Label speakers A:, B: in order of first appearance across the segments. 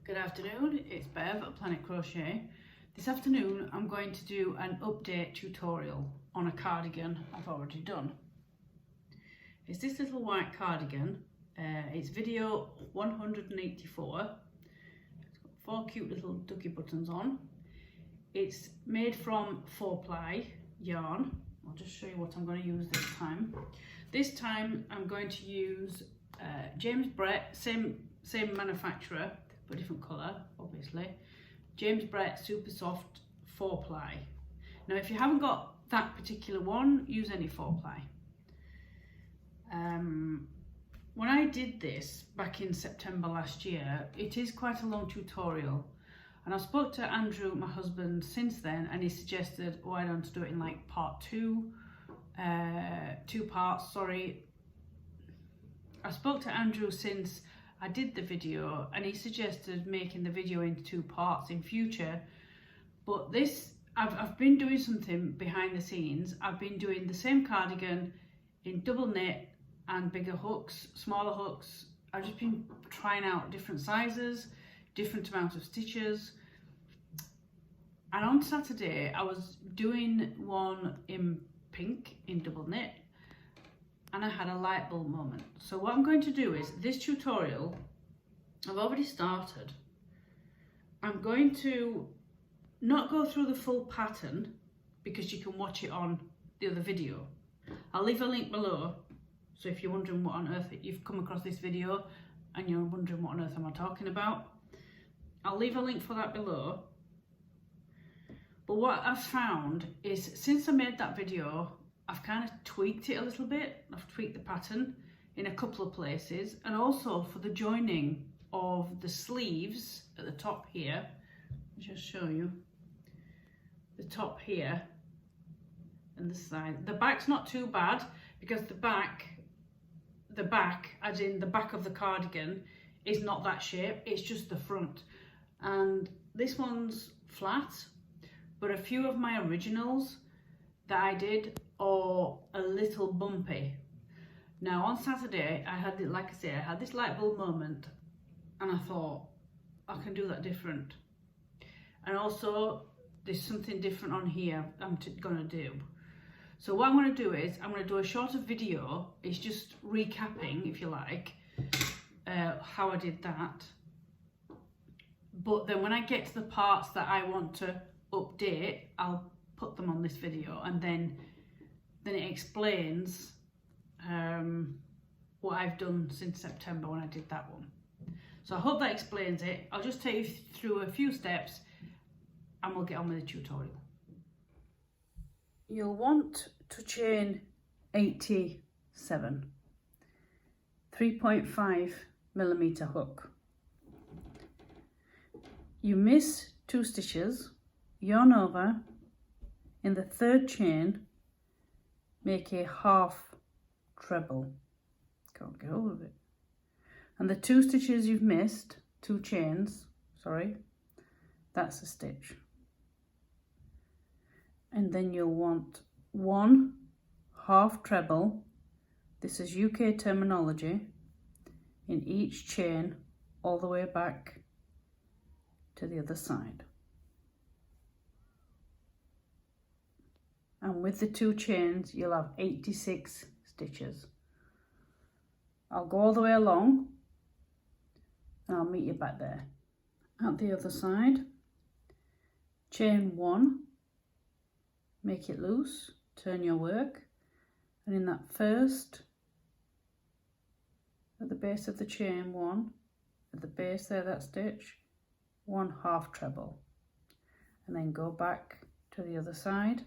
A: Good afternoon, it's Bev at Planet Crochet. This afternoon I'm going to do an update tutorial on a cardigan I've already done. It's this little white cardigan. It's video 184. It's got 4 cute little ducky buttons on. It's made from 4-ply yarn. I'll just show you what I'm going to use this time. This time I'm going to use James Brett, same manufacturer but different colour, obviously. James Brett Super Soft 4-ply. Now if you haven't got that particular one, use any 4-ply. When I did this back in September last year, it is quite a long tutorial, and I spoke to Andrew, my husband, since then, and he suggested why don't I do it in like part 2, 2 parts, sorry. I spoke to Andrew since I did the video, and he suggested making the video into 2 parts in future, but this, I've been doing something behind the scenes. I've been doing the same cardigan in double knit and bigger hooks, smaller hooks. I've just been trying out different sizes, different amounts of stitches, and on Saturday I was doing one in pink in double knit, and I had a light bulb moment. So what I'm going to do is, this tutorial, I've already started. I'm going to not go through the full pattern because you can watch it on the other video. I'll leave a link below, so if you're wondering what on earth you've come across this video and you're wondering what on earth am I talking about, I'll leave a link for that below. But what I've found is, since I made that video, I've kind of tweaked it a little bit. I've tweaked the pattern in a couple of places, and also for the joining of the sleeves at the top here. I'll just show you the top here and the side. The back's not too bad because the back as in the back of the cardigan is not that shape, it's just the front, and this one's flat, but a few of my originals that I did are a little bumpy. Now on Saturday I had, like I say, I had this light bulb moment, and I thought I can do that different, and also there's something different on here I'm gonna do. So what I'm going to do is, I'm going to do a shorter video. It's just recapping, if you like, how I did that. But then when I get to the parts that I want to update, I'll put them on this video, and then it explains what I've done since September when I did that one. So I hope that explains it. I'll just take you through a few steps and we'll get on with the tutorial. You'll want to chain 87, 3.5mm hook. You miss 2 stitches, yarn over, in the 3rd chain make a half treble. Can't get hold of it. And the 2 stitches you've missed, 2 chains, sorry, that's a stitch. And then you'll want 1 half treble, this is UK terminology, in each chain all the way back to the other side. And with the 2 chains you'll have 86 stitches. I'll go all the way along and I'll meet you back there. At the other side, chain 1, make it loose, turn your work, and in that first, at the base of the chain 1, at the base there, that stitch, 1 half treble, and then go back to the other side,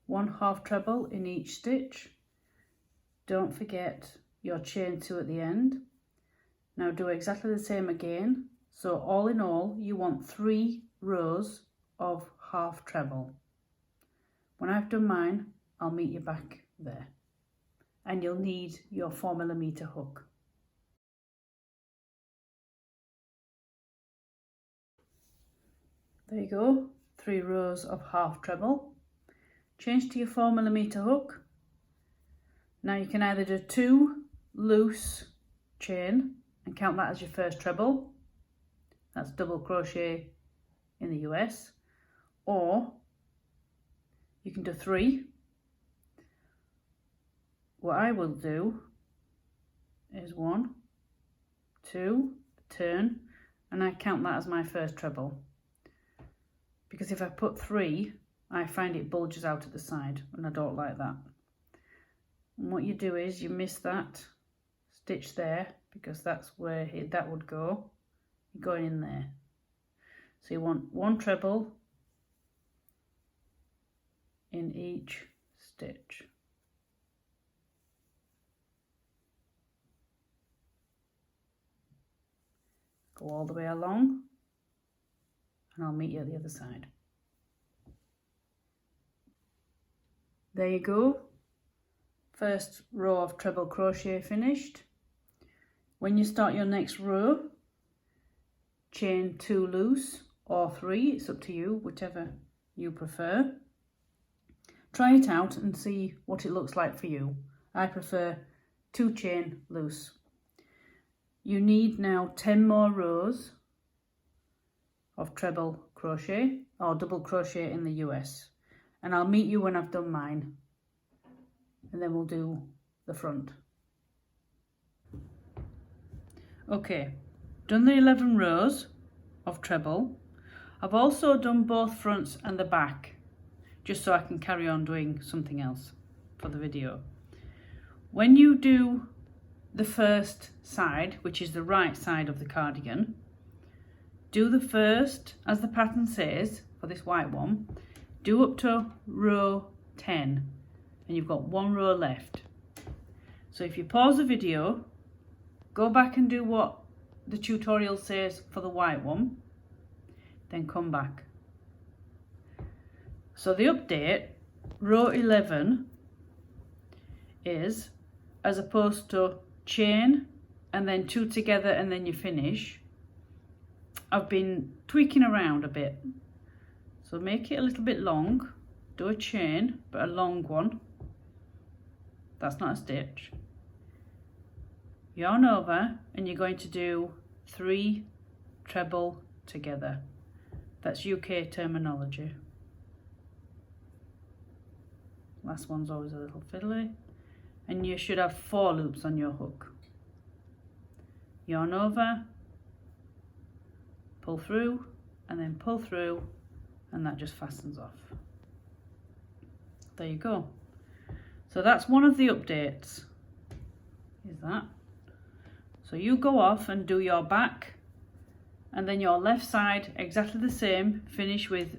A: 1 half treble in each stitch. Don't forget your chain 2 at the end. Now do exactly the same again. So all in all, you want 3 rows of half treble. When I've done mine, I'll meet you back there, and you'll need your 4mm hook. There you go, 3 rows of half treble. Change to your 4mm hook. Now you can either do 2 loose chain and count that as your first treble. That's double crochet in the US. Or you can do 3. What I will do is 1, 2, turn, and I count that as my first treble. Because if I put 3, I find it bulges out at the side, and I don't like that. And what you do is you miss that stitch there, because that's where that would go. You're going in there. So you want 1 treble in each stitch. Go all the way along, and I'll meet you at the other side. There you go. First row of treble crochet finished. When you start your next row, chain 2 loose or 3, it's up to you, whichever you prefer. Try it out and see what it looks like for you. I prefer 2 chain loose. You need now 10 more rows of treble crochet or double crochet in the US, and I'll meet you when I've done mine, and then we'll do the front. Okay, done the 11 rows of treble. I've also done both fronts and the back, just so I can carry on doing something else for the video. When you do the first side, which is the right side of the cardigan, do the first, as the pattern says for this white one, do up to row 10, and you've got 1 row left. So if you pause the video, go back and do what the tutorial says for the white one, then come back. So the update, row 11 is, as opposed to chain and then 2 together and then you finish, I've been tweaking around a bit. So make it a little bit long, do a chain, but a long one. That's not a stitch. Yarn over, and you're going to do 3 treble together. That's UK terminology. Last one's always a little fiddly. And you should have 4 loops on your hook. Yarn over, pull through, and then pull through, and that just fastens off. There you go. So that's one of the updates, is that. So you go off and do your back, and then your left side exactly the same, finish with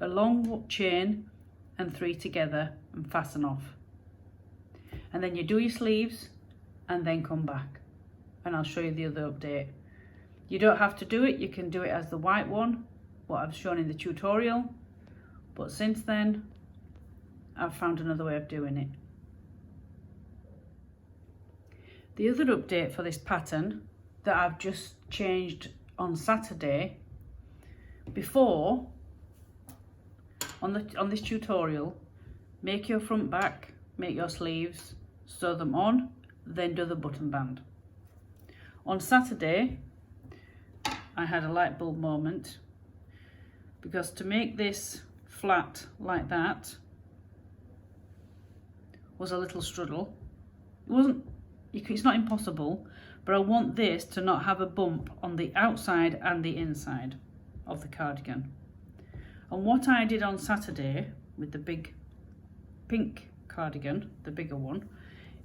A: a long chain and 3 together and fasten off. And then you do your sleeves and then come back, and I'll show you the other update. You don't have to do it, you can do it as the white one, what I've shown in the tutorial, but since then I've found another way of doing it. The other update for this pattern that I've just changed on Saturday, before on this tutorial, make your front back, make your sleeves, sew them on, then do the button band. On Saturday I had a light bulb moment, because to make this flat like that was a little struggle. It's not impossible, but I want this to not have a bump on the outside and the inside of the cardigan. And what I did on Saturday with the big pink cardigan, the bigger one,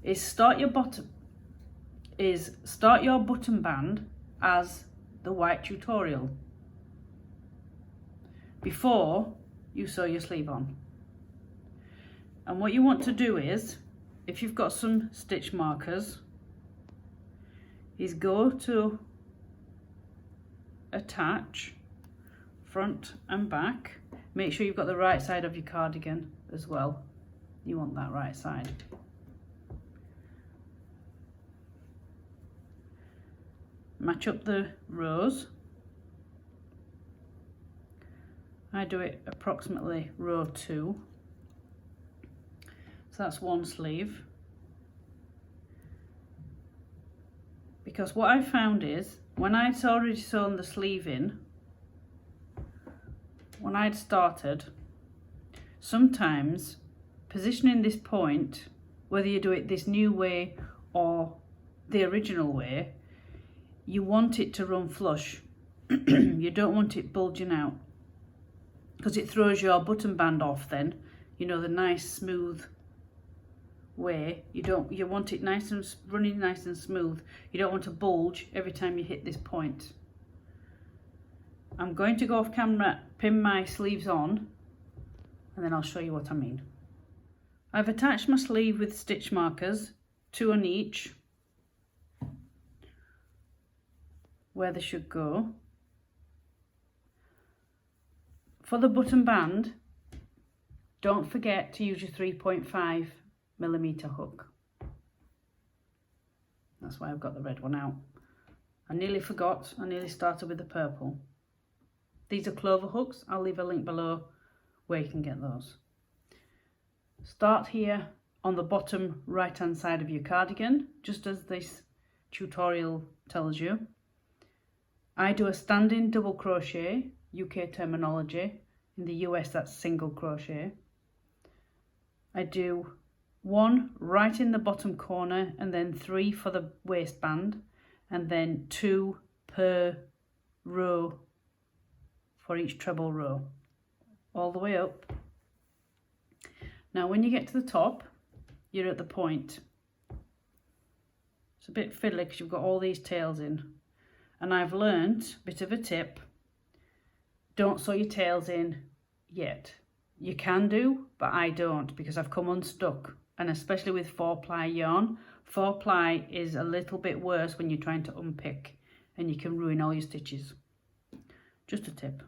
A: is start your button band as the white tutorial before you sew your sleeve on. And what you want to do is, if you've got some stitch markers, is go to attach front and back. Make sure you've got the right side of your cardigan as well. You want that right side. Match up the rows. I do it approximately row 2. So that's one sleeve. because what I found is when I'd already sewn the sleeve in, when I'd started, sometimes positioning this point, whether you do it this new way or the original way, you want it to run flush. You don't want it bulging out, because it throws your button band off then, you know, the nice smooth way. You want it nice and running nice and smooth. You don't want to bulge every time you hit this point. I'm going to go off camera, pin my sleeves on, and then I'll show you what I mean. I've attached my sleeve with stitch markers, 2 on each, where they should go. For the button band, don't forget to use your 3.5mm hook. That's why I've got the red one out. I nearly forgot, I nearly started with the purple. These are clover hooks. I'll leave a link below where you can get those. Start here on the bottom right hand side of your cardigan, just as this tutorial tells you. I do a standing double crochet, UK terminology. In the US that's single crochet. I do 1 right in the bottom corner, and then 3 for the waistband, and then 2 per row for each treble row, all the way up. Now when you get to the top, you're at the point. It's a bit fiddly because you've got all these tails in, and I've learnt a bit of a tip: don't sew your tails in yet. You can do, but I don't, because I've come unstuck, and especially with 4-ply yarn. 4-ply is a little bit worse when you're trying to unpick, and you can ruin all your stitches. Just a tip.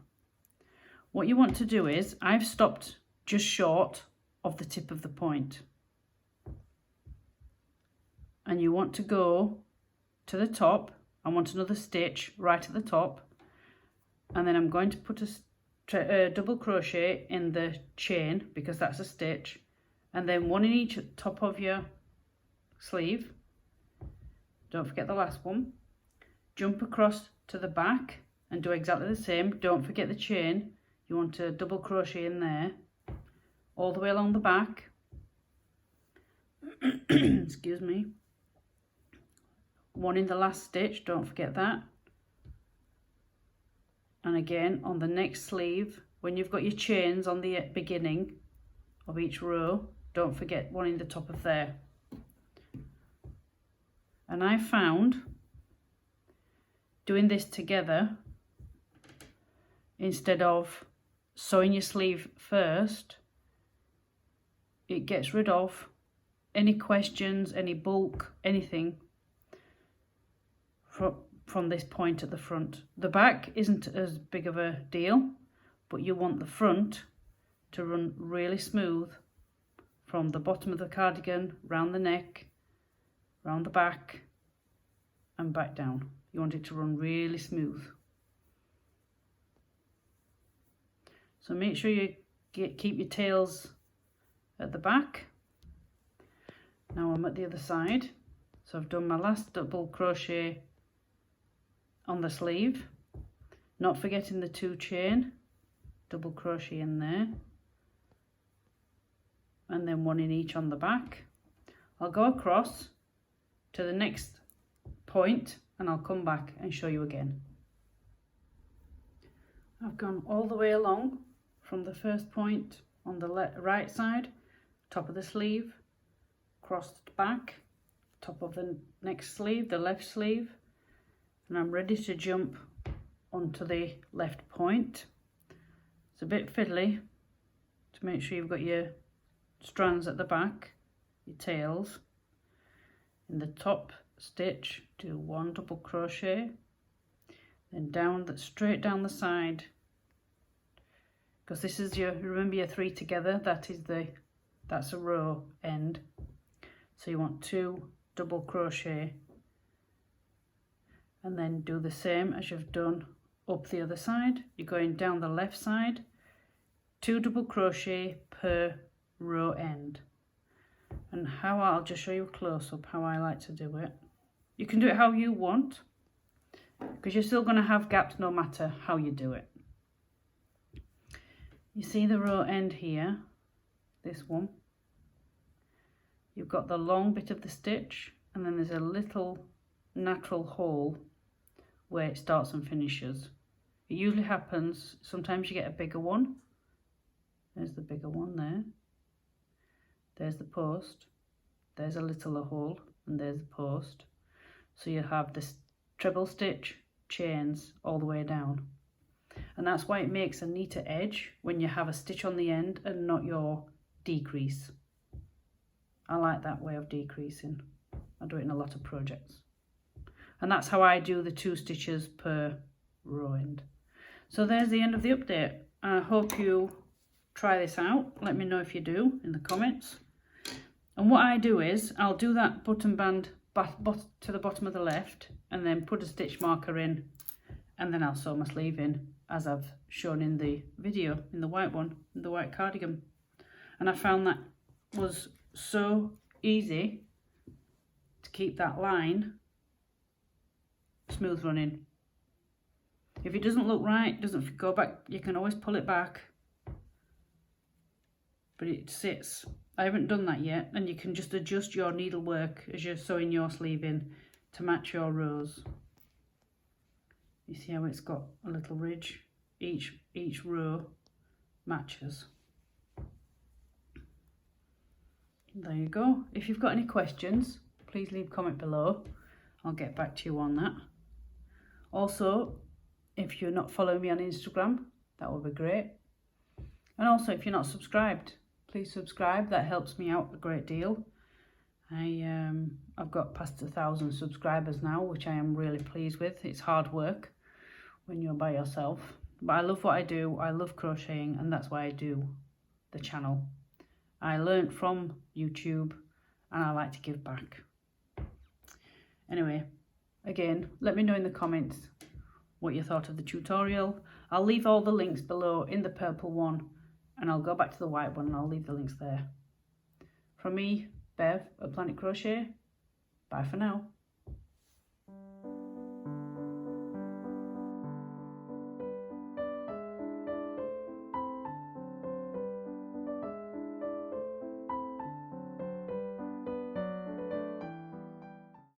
A: What you want to do is, I've stopped just short of the tip of the point, and you want to go to the top. I want another stitch right at the top, and then I'm going to put a double crochet in the chain, because that's a stitch, and then 1 in each at the top of your sleeve. Don't forget the last one. Jump across to the back and do exactly the same. Don't forget the chain. You want to double crochet in there all the way along the back. Excuse me. 1 in the last stitch, don't forget that. And again on the next sleeve, when you've got your chains on the beginning of each row, don't forget 1 in the top of there. And I found doing this together, instead of sewing your sleeve first, it gets rid of any questions, any bulk, anything from this point at the front. The back isn't as big of a deal, but you want the front to run really smooth from the bottom of the cardigan, round the neck, round the back, and back down. You want it to run really smooth. So make sure you keep your tails at the back. Now I'm at the other side. So I've done my last double crochet on the sleeve, not forgetting the 2 chain, double crochet in there, and then 1 in each on the back. I'll go across to the next point and I'll come back and show you again. I've gone all the way along from the first point on the right side, top of the sleeve, crossed back, top of the next sleeve, the left sleeve, and I'm ready to jump onto the left point. It's a bit fiddly to make sure you've got your strands at the back, your tails. In the top stitch, do 1 double crochet, then straight down the side, because this is your, remember your 3 together, that's a row end, so you want 2 double crochet, and then do the same as you've done up the other side. You're going down the left side, 2 double crochet per row end. And how I'll just show you a close-up how I like to do it. You can do it how you want, because you're still going to have gaps no matter how you do it. You see the row end here, this one. You've got the long bit of the stitch, and then there's a little natural hole where it starts and finishes. It usually happens, sometimes you get a bigger one. There's the bigger one there. There's the post. There's a littler hole, and there's the post. So you have this treble stitch, chains all the way down. And that's why it makes a neater edge when you have a stitch on the end and not your decrease. I like that way of decreasing. I do it in a lot of projects. And that's how I do the 2 stitches per row end. So there's the end of the update. I hope you try this out. Let me know if you do in the comments. And what I do is I'll do that button band to the bottom of the left, and then put a stitch marker in, and then I'll sew my sleeve in as I've shown in the video, in the white one, in the white cardigan. And I found that was so easy to keep that line smooth running. If it doesn't look right, doesn't go back, you can always pull it back, but it sits. I haven't done that yet, and you can just adjust your needlework as you're sewing your sleeve in to match your rows. You see how it's got a little ridge? Each row matches. There you go. If you've got any questions, please leave a comment below. I'll get back to you on that. Also, if you're not following me on Instagram, that would be great. And also, if you're not subscribed, please subscribe. That helps me out a great deal. I've got past 1,000 subscribers now, which I am really pleased with. It's hard work when you're by yourself, but I love what I do. I love crocheting, and that's why I do the channel. I learned from YouTube, and I like to give back. Anyway, again, let me know in the comments what you thought of the tutorial. I'll leave all the links below in the purple one, and I'll go back to the white one and I'll leave the links there. From me, Bev at Planet Crochet, bye for now.